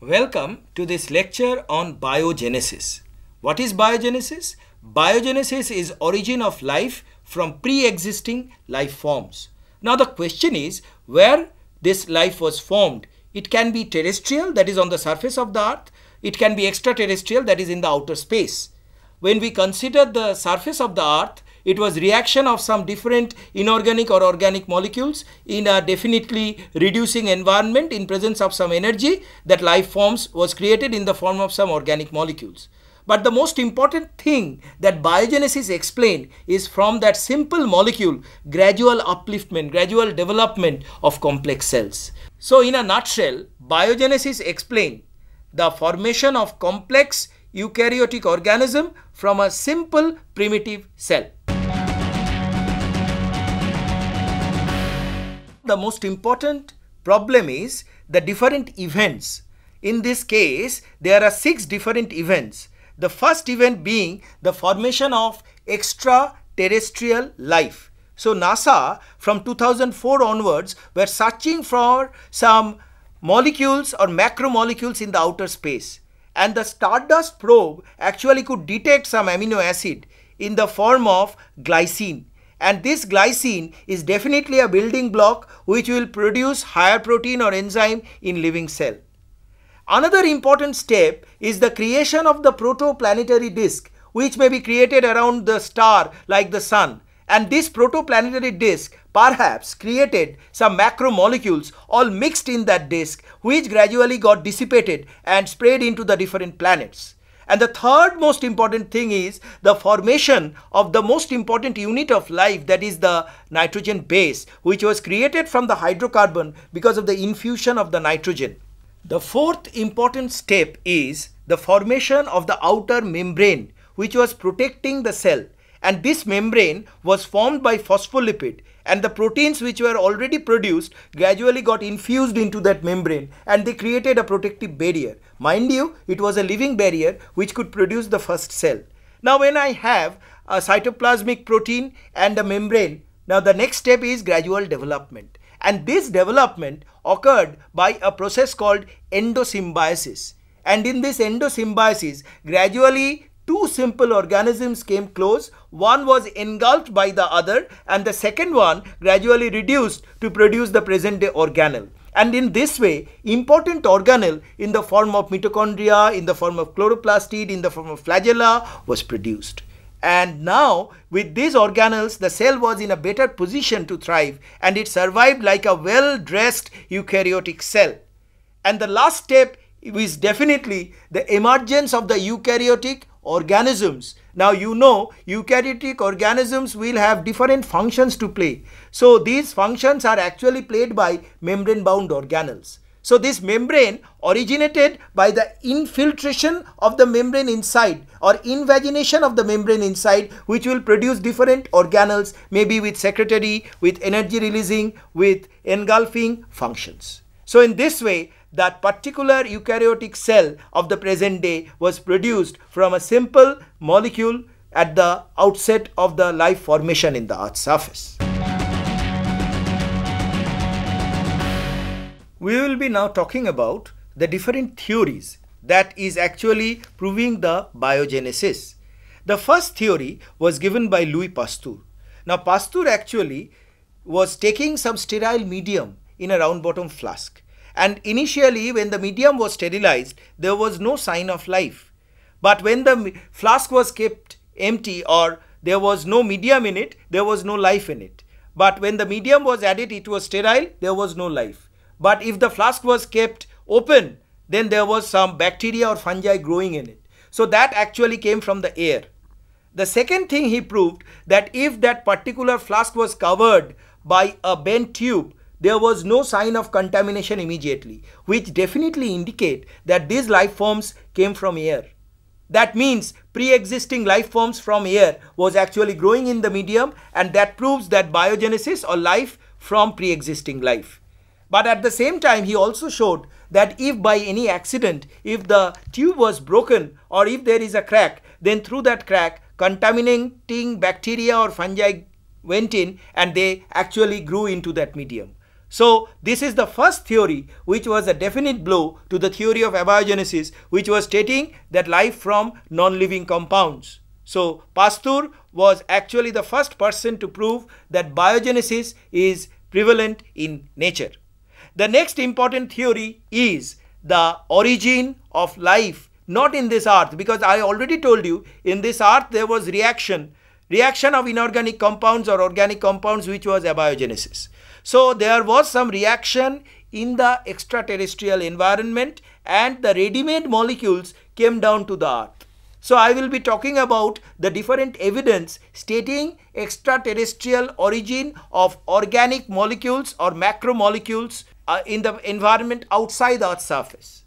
Welcome to this lecture on biogenesis. What is biogenesis? Biogenesis is origin of life from pre-existing life forms. Now the question is where this life was formed. It can be terrestrial, that is on the surface of the earth. It can be extraterrestrial, that is in the outer space. When we consider the surface of the earth, it was reaction of some different inorganic or organic molecules in a definitely reducing environment in presence of some energy that life forms was created in the form of some organic molecules. But the most important thing that biogenesis explained is from that simple molecule, gradual upliftment, gradual development of complex cells. So in a nutshell, biogenesis explained the formation of complex eukaryotic organism from a simple primitive cell. The most important problem is the different events. In this case, there are 6 different events. The first event being the formation of extraterrestrial life. So NASA from 2004 onwards were searching for some molecules or macromolecules in the outer space. And the Stardust probe actually could detect some amino acid in the form of glycine. And this glycine is definitely a building block which will produce higher protein or enzyme in living cell. Another important step is the creation of the protoplanetary disk, which may be created around the star like the sun. And this protoplanetary disk perhaps created some macromolecules all mixed in that disk, which gradually got dissipated and spread into the different planets. And the third most important thing is the formation of the most important unit of life, that is the nitrogen base, which was created from the hydrocarbon because of the infusion of the nitrogen. The fourth important step is the formation of the outer membrane, which was protecting the cell. And this membrane was formed by phospholipid, and the proteins which were already produced gradually got infused into that membrane and they created a protective barrier. Mind you, it was a living barrier which could produce the first cell. Now when I have a cytoplasmic protein and a membrane, now the next step is gradual development. And this development occurred by a process called endosymbiosis. And in this endosymbiosis, gradually 2 simple organisms came close. One was engulfed by the other and the second one gradually reduced to produce the present day organelle. And in this way, important organelle in the form of mitochondria, in the form of chloroplastid, in the form of flagella was produced. And now with these organelles, the cell was in a better position to thrive and it survived like a well-dressed eukaryotic cell. And the last step is definitely the emergence of the eukaryotic organisms. Now you know eukaryotic organisms will have different functions to play. So these functions are actually played by membrane bound organelles. So this membrane originated by the infiltration of the membrane inside or invagination of the membrane inside, which will produce different organelles, maybe with secretory, with energy releasing, with engulfing functions. So in this way, that particular eukaryotic cell of the present day was produced from a simple molecule at the outset of the life formation in the Earth's surface. We will be now talking about the different theories that is actually proving the biogenesis. The first theory was given by Louis Pasteur. Now Pasteur actually was taking some sterile medium in a round bottom flask. And initially when the medium was sterilized, there was no sign of life. But when the flask was kept empty or there was no medium in it, there was no life in it. But when the medium was added, it was sterile, there was no life. But if the flask was kept open, then there was some bacteria or fungi growing in it. So that actually came from the air. The second thing he proved, that if that particular flask was covered by a bent tube, there was no sign of contamination immediately, which definitely indicate that these life forms came from air. That means pre-existing life forms from air was actually growing in the medium, and that proves that biogenesis or life from pre-existing life. But at the same time, he also showed that if by any accident, if the tube was broken or if there is a crack, then through that crack, contaminating bacteria or fungi went in and they actually grew into that medium. So this is the first theory which was a definite blow to the theory of abiogenesis, which was stating that life from non-living compounds. So Pasteur was actually the first person to prove that biogenesis is prevalent in nature. The next important theory is the origin of life, not in this earth, because I already told you in this earth there was reaction of inorganic compounds or organic compounds, which was abiogenesis. So there was some reaction in the extraterrestrial environment and the ready-made molecules came down to the earth. So I will be talking about the different evidence stating extraterrestrial origin of organic molecules or macromolecules in the environment outside the Earth's surface.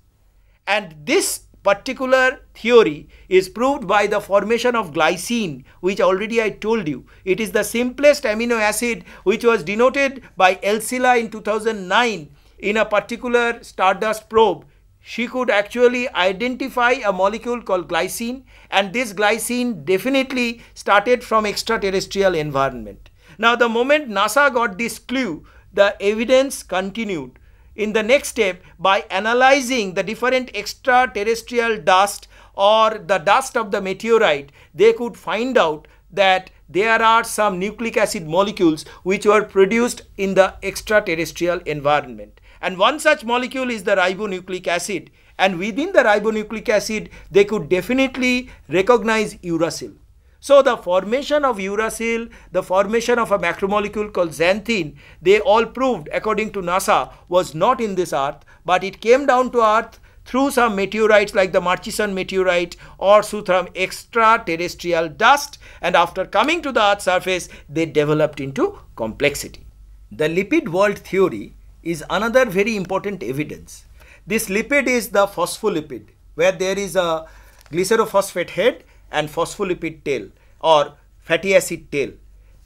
And this particular theory is proved by the formation of glycine, which already I told you. It is the simplest amino acid which was denoted by Elsila in 2009 in a particular stardust probe. She could actually identify a molecule called glycine, and this glycine definitely started from extraterrestrial environment. Now the moment NASA got this clue, the evidence continued in the next step by analyzing the different extraterrestrial dust or the dust of the meteorite. They could find out that there are some nucleic acid molecules which were produced in the extraterrestrial environment. And one such molecule is the ribonucleic acid, and within the ribonucleic acid they could definitely recognize uracil. So the formation of uracil, the formation of a macromolecule called xanthine, they all proved according to NASA was not in this earth, but it came down to earth through some meteorites like the Murchison meteorite or through some extraterrestrial dust, and after coming to the earth's surface they developed into complexity. The lipid world theory is another very important evidence. This lipid is the phospholipid, where there is a glycerophosphate head and phospholipid tail or fatty acid tail.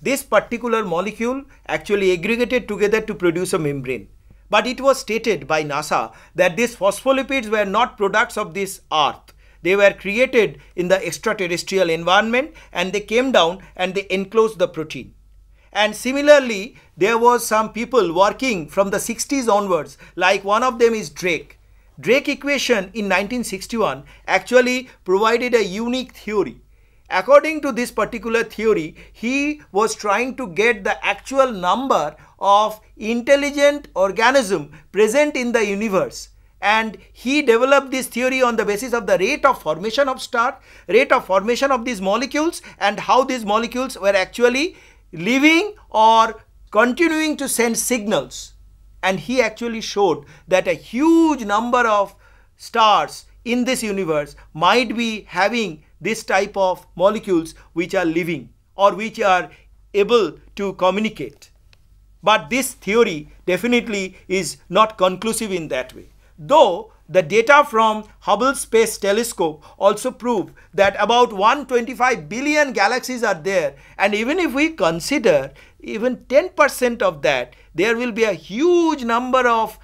This particular molecule actually aggregated together to produce a membrane. But it was stated by NASA that these phospholipids were not products of this earth. They were created in the extraterrestrial environment and they came down and they enclosed the protein. And similarly, there was some people working from the 60s onwards, like one of them is Drake. Drake equation in 1961 actually provided a unique theory. According to this particular theory, he was trying to get the actual number of intelligent organisms present in the universe. And he developed this theory on the basis of the rate of formation of stars, rate of formation of these molecules, and how these molecules were actually living or continuing to send signals. And he actually showed that a huge number of stars in this universe might be having this type of molecules which are living or which are able to communicate. But this theory definitely is not conclusive in that way. Though the data from Hubble Space Telescope also prove that about 125 billion galaxies are there, and even if we consider even 10% of that, there will be a huge number of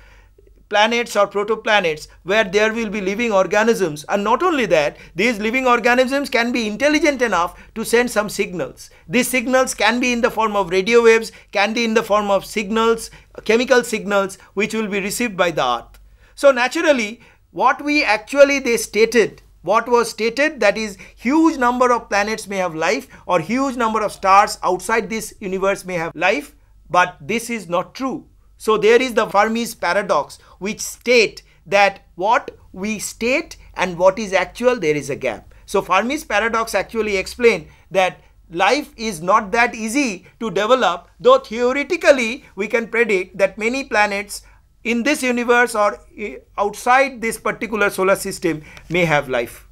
planets or protoplanets where there will be living organisms. And not only that, these living organisms can be intelligent enough to send some signals. These signals can be in the form of radio waves, can be in the form of signals, chemical signals, which will be received by the earth. So naturally, what was stated that is huge number of planets may have life or huge number of stars outside this universe may have life, but this is not true. So there is the Fermi's paradox, which state that what we state and what is actual, there is a gap. So Fermi's paradox actually explain that life is not that easy to develop, though theoretically we can predict that many planets in this universe or outside this particular solar system may have life.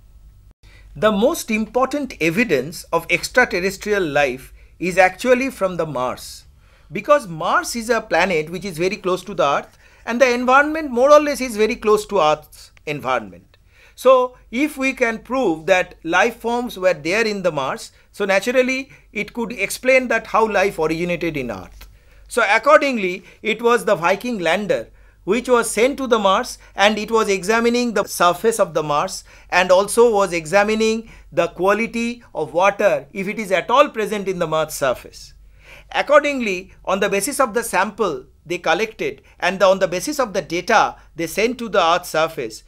The most important evidence of extraterrestrial life is actually from the Mars, because Mars is a planet which is very close to the Earth and the environment more or less is very close to Earth's environment. So if we can prove that life forms were there in the Mars, so naturally it could explain that how life originated in Earth. So accordingly, it was the Viking lander which was sent to the Mars, and it was examining the surface of the Mars and also was examining the quality of water if it is at all present in the Mars surface. Accordingly, on the basis of the sample they collected and on the basis of the data they sent to the Earth's surface,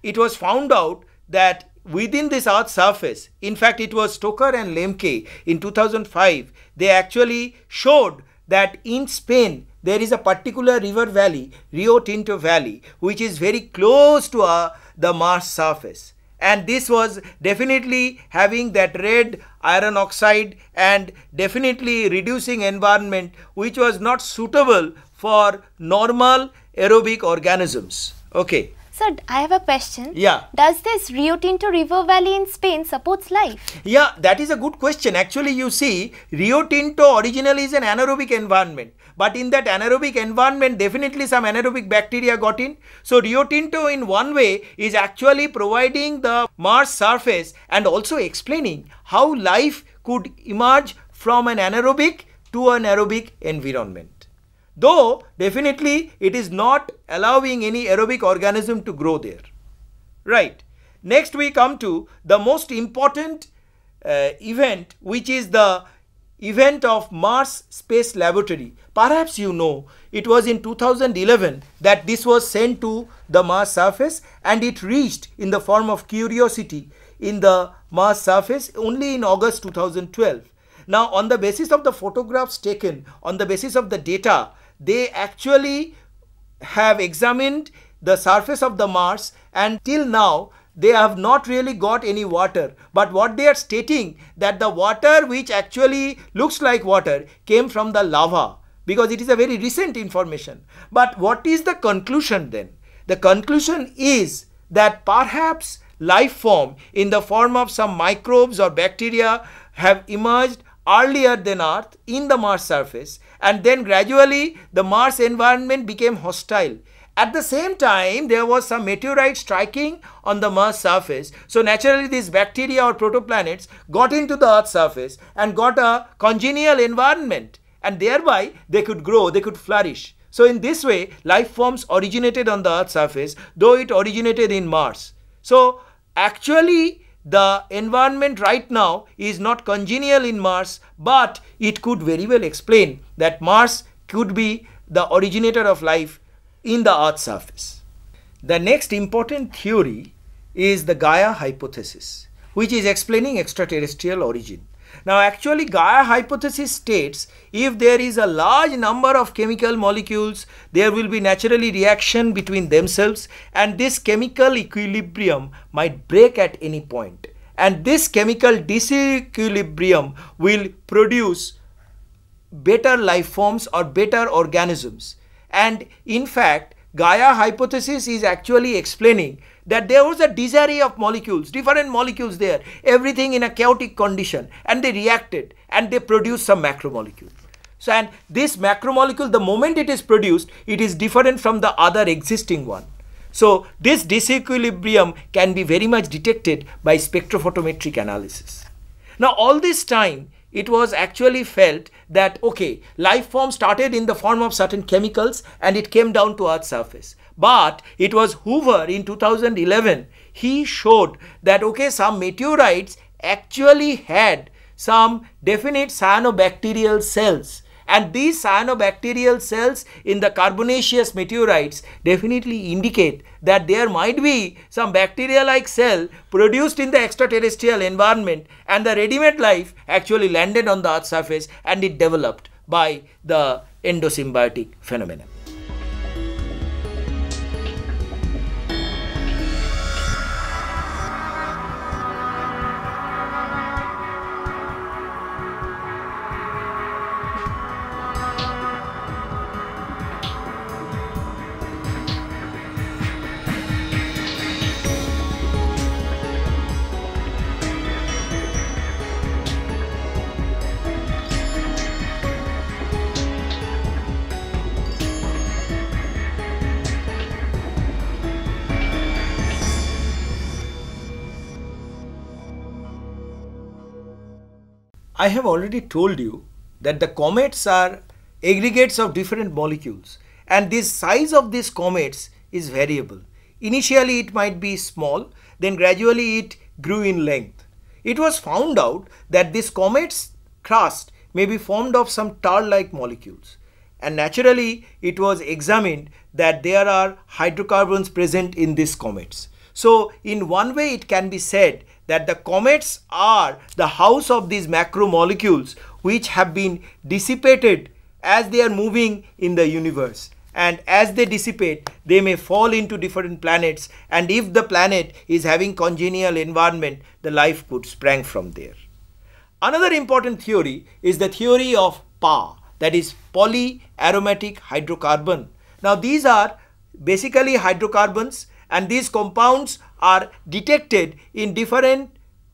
it was found out that within this Earth's surface, in fact it was Stoker and Lemke in 2005, they actually showed that in Spain there is a particular river valley, Rio Tinto Valley, which is very close to the Mars surface. And this was definitely having that red iron oxide and definitely reducing environment which was not suitable for normal aerobic organisms. Okay. Sir, I have a question. Yeah. Does this Rio Tinto River Valley in Spain supports life? Yeah, that is a good question. Actually, you see, Rio Tinto originally is an anaerobic environment. But in that anaerobic environment, definitely some anaerobic bacteria got in. So Rio Tinto in one way is actually providing the Mars surface and also explaining how life could emerge from an anaerobic to an aerobic environment. Though definitely it is not allowing any aerobic organism to grow there. Right. Next we come to the most important event, which is the event of Mars Space Laboratory. Perhaps you know, it was in 2011 that this was sent to the Mars surface and it reached in the form of Curiosity in the Mars surface only in August 2012. Now on the basis of the photographs taken, on the basis of the data, they actually have examined the surface of the Mars and till now they have not really got any water. But what they are stating that the water which actually looks like water came from the lava, because it is a very recent information. But what is the conclusion then? The conclusion is that perhaps life form in the form of some microbes or bacteria have emerged earlier than Earth in the Mars surface, and then gradually the Mars environment became hostile. At the same time, there was some meteorite striking on the Mars surface. So naturally these bacteria or protoplanets got into the Earth's surface and got a congenial environment, and thereby they could grow, they could flourish. So in this way, life forms originated on the Earth's surface, though it originated in Mars. So actually the environment right now is not congenial in Mars, but it could very well explain that Mars could be the originator of life in the Earth's surface. The next important theory is the Gaia hypothesis, which is explaining extraterrestrial origin. Now actually Gaia hypothesis states if there is a large number of chemical molecules, there will be naturally reaction between themselves, and this chemical equilibrium might break at any point. And this chemical disequilibrium will produce better life forms or better organisms. And in fact, Gaia hypothesis is actually explaining that there was a disarray of molecules, different molecules there, everything in a chaotic condition, and they reacted and they produced some macromolecule. So, and this macromolecule, the moment it is produced, it is different from the other existing one. So, this disequilibrium can be very much detected by spectrophotometric analysis. Now, all this time, it was actually felt that, okay, life form started in the form of certain chemicals and it came down to Earth's surface. But it was Hoover in 2011, he showed that, okay, some meteorites actually had some definite cyanobacterial cells. And these cyanobacterial cells in the carbonaceous meteorites definitely indicate that there might be some bacteria-like cell produced in the extraterrestrial environment, and the ready-made life actually landed on the Earth's surface and it developed by the endosymbiotic phenomenon. I have already told you that the comets are aggregates of different molecules, and this size of these comets is variable. Initially it might be small, then gradually it grew in length. It was found out that this comet's crust may be formed of some tar-like molecules. And naturally, it was examined that there are hydrocarbons present in these comets. So, in one way it can be said that the comets are the house of these macromolecules which have been dissipated as they are moving in the universe. And as they dissipate, they may fall into different planets, and if the planet is having congenial environment, the life could spring from there. Another important theory is the theory of PAH, that is polyaromatic hydrocarbon. Now these are basically hydrocarbons, and these compounds are detected in different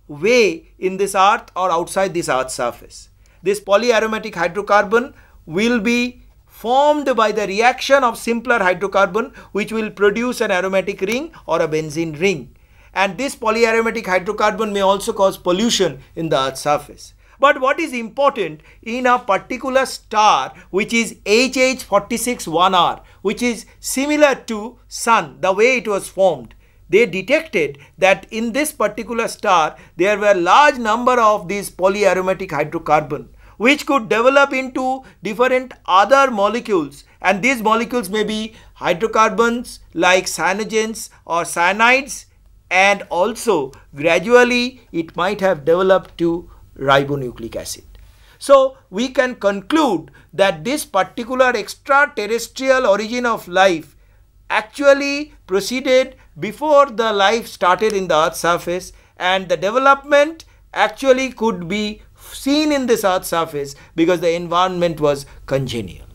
way in this earth or outside this earth's surface. This polyaromatic hydrocarbon will be formed by the reaction of simpler hydrocarbon, which will produce an aromatic ring or a benzene ring. And this polyaromatic hydrocarbon may also cause pollution in the earth's surface. But what is important in a particular star, which is HH46 1R, which is similar to Sun, the way it was formed, they detected that in this particular star there were large number of these polyaromatic hydrocarbon which could develop into different other molecules, and these molecules may be hydrocarbons like cyanogens or cyanides, and also gradually it might have developed to ribonucleic acid. So we can conclude that this particular extraterrestrial origin of life actually proceeded before the life started in the earth's surface, and the development actually could be seen in this earth's surface because the environment was congenial.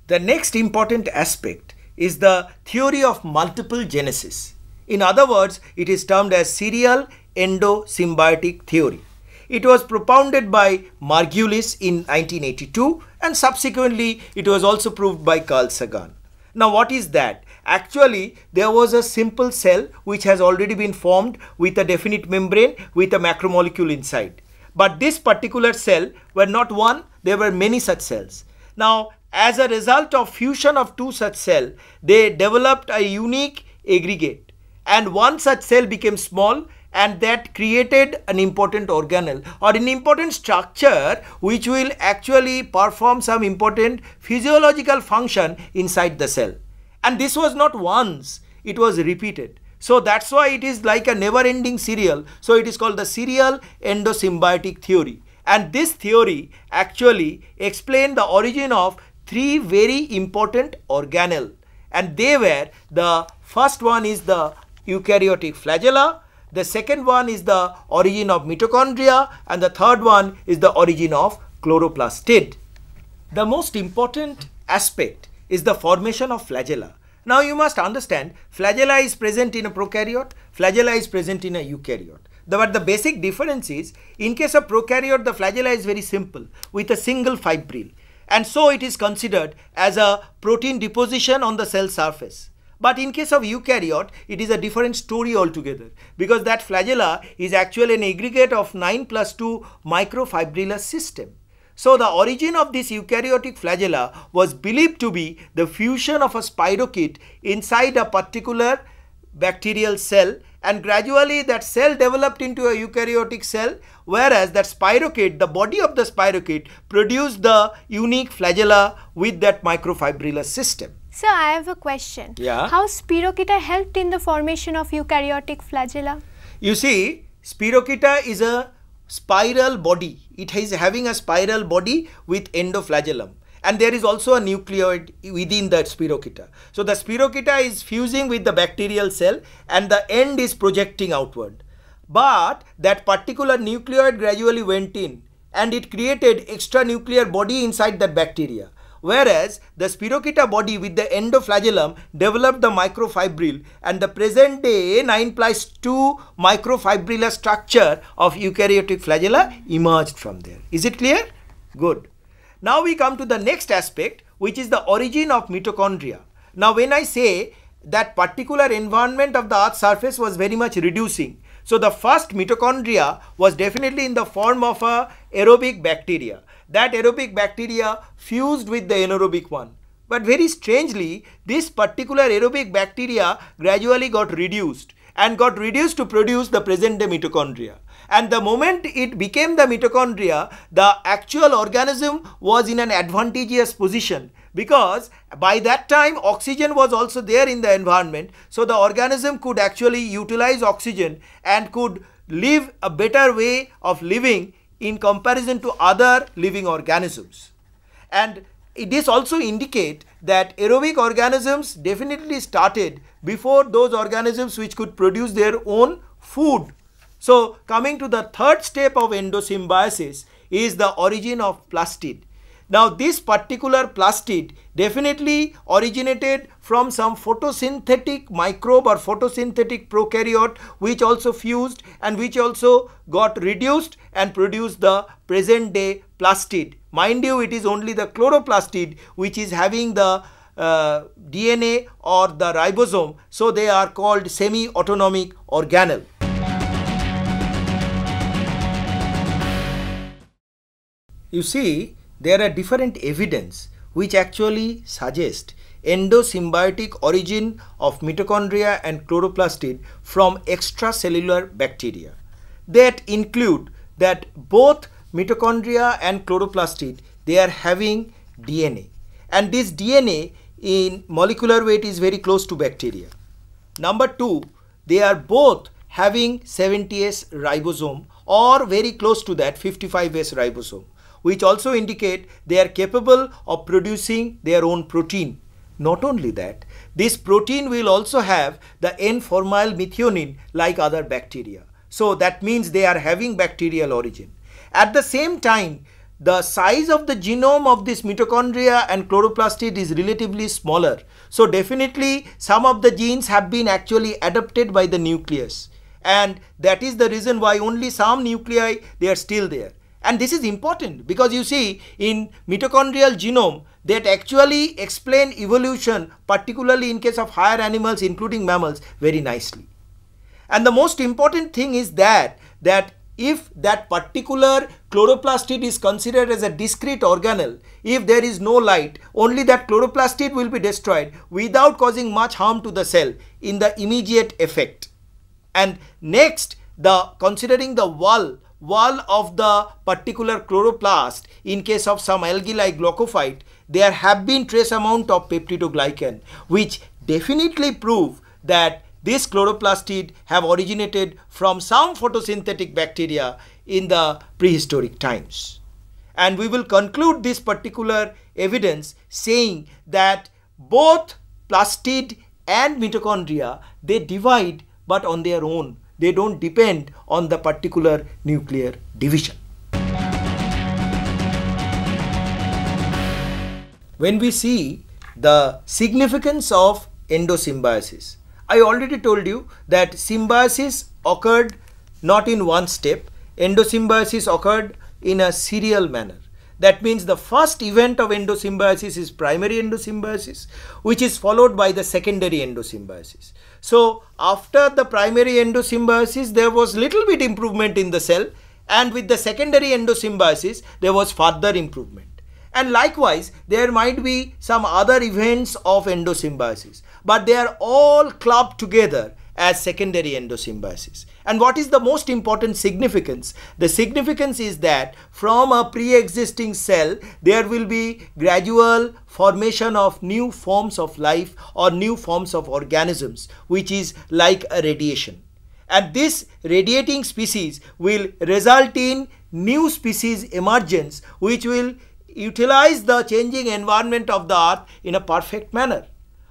The next important aspect is the theory of multiple genesis. In other words, it is termed as serial endosymbiotic theory. It was propounded by Margulis in 1982, and subsequently it was also proved by Carl Sagan. Now what is that? Actually, there was a simple cell which has already been formed with a definite membrane with a macromolecule inside. But this particular cell were not one, there were many such cells. Now, as a result of fusion of two such cells, they developed a unique aggregate, and one such cell became small, and that created an important organelle or an important structure which will actually perform some important physiological function inside the cell. And this was not once, it was repeated. So that's why it is like a never-ending serial. So it is called the serial endosymbiotic theory. And this theory actually explained the origin of three very important organelles. And they were, the first one is the eukaryotic flagella, the second one is the origin of mitochondria, and the third one is the origin of chloroplastid. The most important aspect is the formation of flagella. Now you must understand, flagella is present in a prokaryote, flagella is present in a eukaryote. But the basic difference is, in case of prokaryote, the flagella is very simple with a single fibril, and so it is considered as a protein deposition on the cell surface. But in case of eukaryote, it is a different story altogether, because that flagella is actually an aggregate of 9+2 microfibrillar system. So the origin of this eukaryotic flagella was believed to be the fusion of a spirochete inside a particular bacterial cell, and gradually that cell developed into a eukaryotic cell, whereas that spirochete, the body of the spirochete, produced the unique flagella with that microfibrillar system. Sir, I have a question. Yeah. How Spirocheta helped in the formation of eukaryotic flagella? You see, Spirocheta is a spiral body. It is having a spiral body with endoflagellum, and there is also a nucleoid within that Spirocheta. So the Spirocheta is fusing with the bacterial cell and the end is projecting outward. But that particular nucleoid gradually went in and it created extranuclear body inside that bacteria. Whereas the Spirocheta body with the endoflagellum developed the microfibril, and the present day 9+2 microfibrillar structure of eukaryotic flagella emerged from there. Is it clear? Good. Now we come to the next aspect, which is the origin of mitochondria. Now when I say that particular environment of the earth's surface was very much reducing, so the first mitochondria was definitely in the form of a aerobic bacteria. That aerobic bacteria fused with the anaerobic one. But very strangely, this particular aerobic bacteria gradually got reduced to produce the present day mitochondria. And the moment it became the mitochondria, the actual organism was in an advantageous position, because by that time oxygen was also there in the environment. So the organism could actually utilize oxygen and could live a better way of living in comparison to other living organisms. And this also indicates that aerobic organisms definitely started before those organisms which could produce their own food. So coming to the third step of endosymbiosis is the origin of plastid. Now this particular plastid definitely originated from some photosynthetic microbe or photosynthetic prokaryote, which also fused and which also got reduced and produced the present day plastid. Mind you, it is only the chloroplastid which is having the DNA or the ribosome, so they are called semi-autonomic organelle. You see, there are different evidence which actually suggest endosymbiotic origin of mitochondria and chloroplastid from extracellular bacteria. That include that both mitochondria and chloroplastid, they are having DNA, and this DNA in molecular weight is very close to bacteria. Number two, they are both having 70S ribosome or very close to that 55S ribosome, which also indicate they are capable of producing their own protein. Not only that, this protein will also have the N-formyl methionine like other bacteria. So that means they are having bacterial origin. At the same time, the size of the genome of this mitochondria and chloroplastid is relatively smaller. So definitely some of the genes have been actually adapted by the nucleus, and that is the reason why only some nuclei they are still there. And this is important because you see, in mitochondrial genome that actually explain evolution, particularly in case of higher animals including mammals, very nicely. And the most important thing is that if that particular chloroplastid is considered as a discrete organelle, if there is no light, only that chloroplastid will be destroyed without causing much harm to the cell in the immediate effect. And next, considering the wall of the particular chloroplast, in case of some algae like glaucophyte, there have been trace amount of peptidoglycan, which definitely prove that this chloroplastid have originated from some photosynthetic bacteria in the prehistoric times. And we will conclude this particular evidence saying that both plastid and mitochondria, they divide but on their own. They don't depend on the particular nuclear division. When we see the significance of endosymbiosis, I already told you that symbiosis occurred not in one step. Endosymbiosis occurred in a serial manner. That means the first event of endosymbiosis is primary endosymbiosis, which is followed by the secondary endosymbiosis. So after the primary endosymbiosis, there was little bit improvement in the cell, and with the secondary endosymbiosis, there was further improvement. And likewise, there might be some other events of endosymbiosis, but they are all clubbed together as secondary endosymbiosis. And what is the most important significance? The significance is that from a pre-existing cell, there will be gradual formation of new forms of life or new forms of organisms, which is like a radiation. And this radiating species will result in new species emergence, which will utilize the changing environment of the earth in a perfect manner.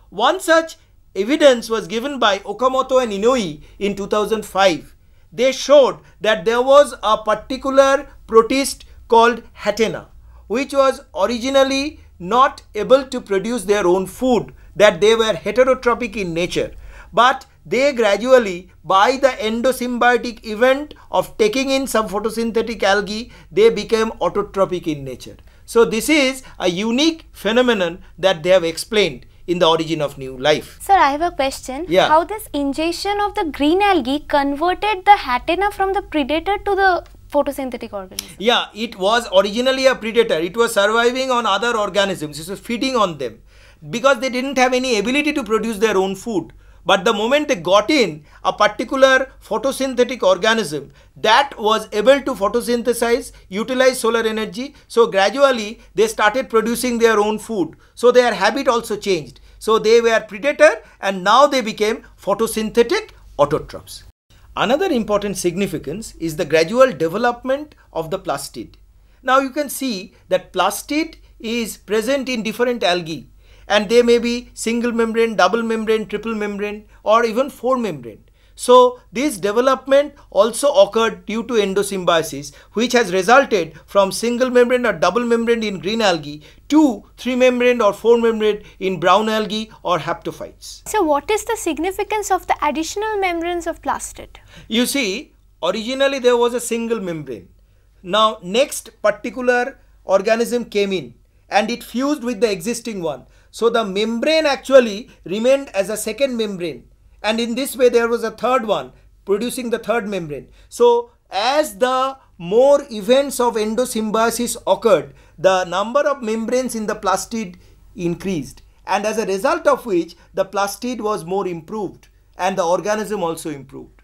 One such evidence was given by Okamoto and Inouye in 2005. They showed that there was a particular protist called Hatena, which was originally not able to produce their own food, that they were heterotrophic in nature. But they gradually, by the endosymbiotic event of taking in some photosynthetic algae, they became autotrophic in nature. So this is a unique phenomenon that they have explained in the origin of new life. Sir, I have a question. Yeah. How this ingestion of the green algae converted the Hatena from the predator to the photosynthetic organism? Yeah, it was originally a predator. It was surviving on other organisms. It was feeding on them because they didn't have any ability to produce their own food. But the moment they got in a particular photosynthetic organism that was able to photosynthesize, utilize solar energy, so gradually they started producing their own food. So their habit also changed. So they were predator and now they became photosynthetic autotrophs. Another important significance is the gradual development of the plastid. Now you can see that plastid is present in different algae, and they may be single membrane, double membrane, triple membrane, or even four membrane. So this development also occurred due to endosymbiosis, which has resulted from single membrane or double membrane in green algae to three membrane or four membrane in brown algae or haptophytes. So what is the significance of the additional membranes of plastid? You see, originally there was a single membrane. Now next particular organism came in and it fused with the existing one. So the membrane actually remained as a second membrane, and in this way there was a third one producing the third membrane. So as the more events of endosymbiosis occurred, the number of membranes in the plastid increased, and as a result of which the plastid was more improved and the organism also improved.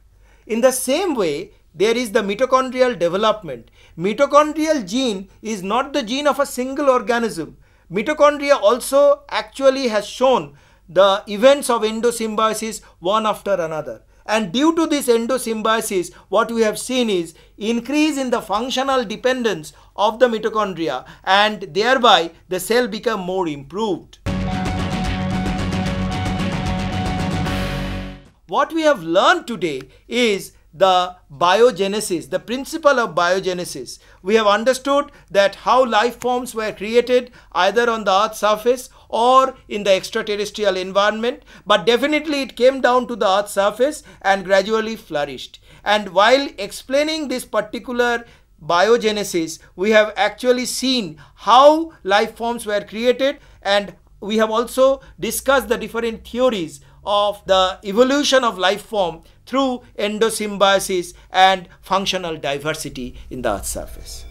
In the same way, there is the mitochondrial development. Mitochondrial gene is not the gene of a single organism. Mitochondria also actually has shown the events of endosymbiosis one after another. And due to this endosymbiosis, what we have seen is increase in the functional dependence of the mitochondria, and thereby the cell become more improved. What we have learned today is the biogenesis, the principle of biogenesis. We have understood that how life forms were created either on the Earth's surface or in the extraterrestrial environment, but definitely it came down to the Earth's surface and gradually flourished. And while explaining this particular biogenesis, we have actually seen how life forms were created, and we have also discussed the different theories of the evolution of life form through endosymbiosis and functional diversity in the Earth's surface.